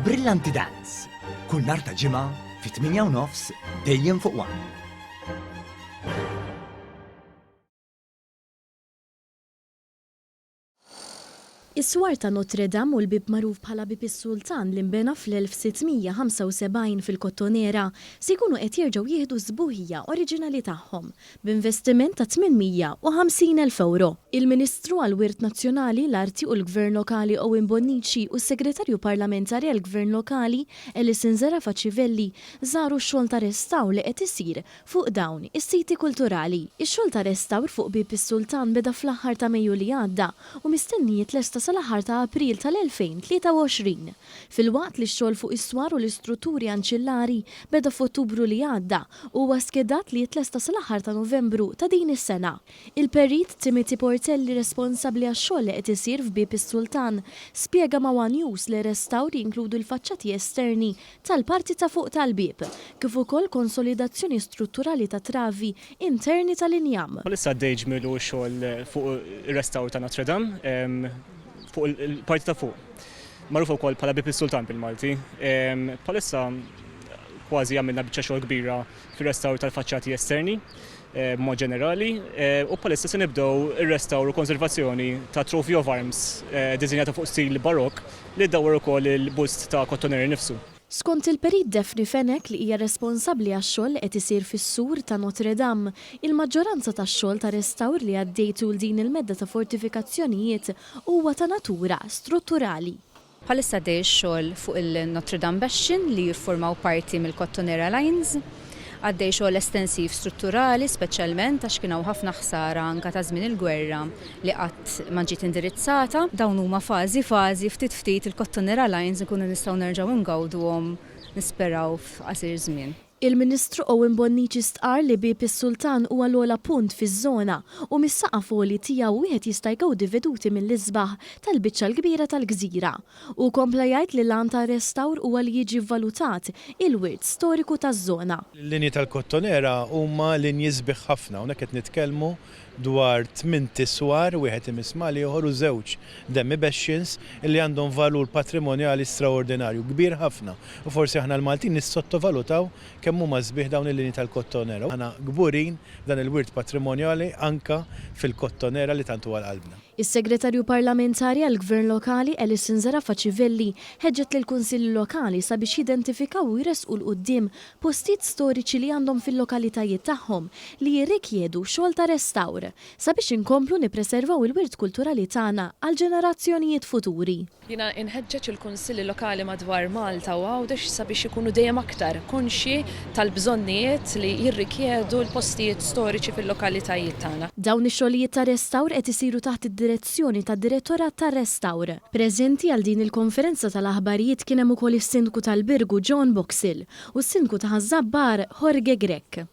Brillanti Dance. Kull nhar ta' ġimgħa fi 8:30 dejjem fuq One. Is-swar ta' Notre Dame u l-bib magħruf bħala Bib is-Sultan li nbena fl-1675 fil-Kottonera se jkunu qed jerġgħu jieħdu żbuħija oriġinali tagħhom b'investiment ta' 850,000 euro. Il-Ministru għall-Wirt Nazzjonali, l-Arti u l-Gvern Lokali Owen Bonnici u s-Segretarju Parlamentari għall-Gvern Lokali Alison Zarafa-Civelli żaru x-xogħol ta' restawr li qed isir fuq dawn is-siti kulturali. Ix-xogħol ta' restawr fuq Bib is-Sultan beda fl-aħħar ta' Mejju li għadda u mistennijiet lesta sal-aħħar ta' April tal-2023. Fil-waqt li x-xogħol fuq is-swar u l-istrutturi anċillari beda f'Ottubru li għadda u huwa skedat li jitlesta sal-aħħar ta' Novembru ta' din is-sena. Il-perit Timothy Portelli responsabbli għax-xogħol li qed isir f'Bib is-Sultan spjega ma' One News li restawri jinkludu l-faċċati esterni tal-parti ta' fuq tal-bib, kif ukoll konsolidazzjoni strutturali ta' travi interni tal-injam. Palissa għaddej ġmielu xogħol fuq ir-restawr ta' Notre Dame fuq il-parti ta' fuq. Magħrufa wkoll bħala Bib is-Sultan bil-Malti. Palissa kważi għamilna biċċa xogħol kbira fir-restawr tal-faċċati esterni b'mod ġenerali u palissa se nibdew ir-restawr u konservazzjoni ta' Trophy of Arms diżinjata fuq stil barokk li ddawwar ukoll il-bust ta' Kottonera nifsu. Skont il-perit Daphne Fenech li hija responsabbli għax-xogħol qed isir fis-sur ta' Notre Dame, il-maġġoranza tax-xogħol ta' restawr li għaddejtu l din il-medda ta' fortifikazzjonijiet huwa ta' natura strutturali. Bħalissa għaddej ix-xogħol fuq il-Notre Dame Bastion li jiffurmaw parti mill-Kottonera Lines. Għaddej xogħol estensiv strutturali, speċjalment għax kien hawn ħafna ħsara anke ta' żmien il-gwerra li qatt ma ġiet indirizzata. Dawn huma fażi ftit il-Kottonera Lines ikunu nistgħu nerġgħu ngawduhom nisperaw f'qasir żmien. Il-Ministru Owen Bonnici stqar li Bib is-Sultan huwa l-ogħla punt fiż-żona u mis-saqaf foli tiegħu wieħed jista' jgawdi veduti mill-isbaħ tal-biċċa l-kbira tal-gżira u kompla jgħid li l-għan ta' restawr huwa li jiġi valutat il-wirt storiku taż-żona. L-linji tal-Kottonera huma linji sbieħ ħafna, hawnhekk qed nitkellmu dwar 8 tiswar, wieħed imisma' li joħor u żewġ Demi Bastions li għandhom valur patrimonjali straordinarju kbir ħafna. U forsi aħna l-Maltin nissottovalutaw kemm huma sbieħ dawn il-linji tal-Kottonera. Aħna gburin dan il-wirt patrimonjali anka fil-Kottonera li tant huwa l-qalbna. Is-Segretarju Parlamentari għall-Gvern Lokali Alison Zarafa-Civelli ħeġġet lill-Kunsilli Lokali sabiex jidentifikaw u jresqu l-quddiem postijiet storiċi li għandhom fil-lokalitajiet tagħhom li jirrikjedu xogħol ta' restawr sabiex inkomplu nippreservaw il-wirt kulturali tagħna għal ġenerazzjonijiet futuri. Jiena inħeġġeġ il-Kunsilli Lokali madwar Malta u għawdex sabiex ikunu dejjem aktar konxi tal-bżonnijiet li jirrikjedu l-postijiet storiċi fil-lokalitajiet tagħna. Dawn ix-xogħlijiet ta' restawr qed isiru taħt id-direzzjoni tad-Direttorat tar-Restawr. Preżenti għal din il-konferenza tal-aħbarijiet kien hemm ukoll is-Sindku tal-Birgu John Boxall u s-Sindku ta' Żabbar Jorge Grech.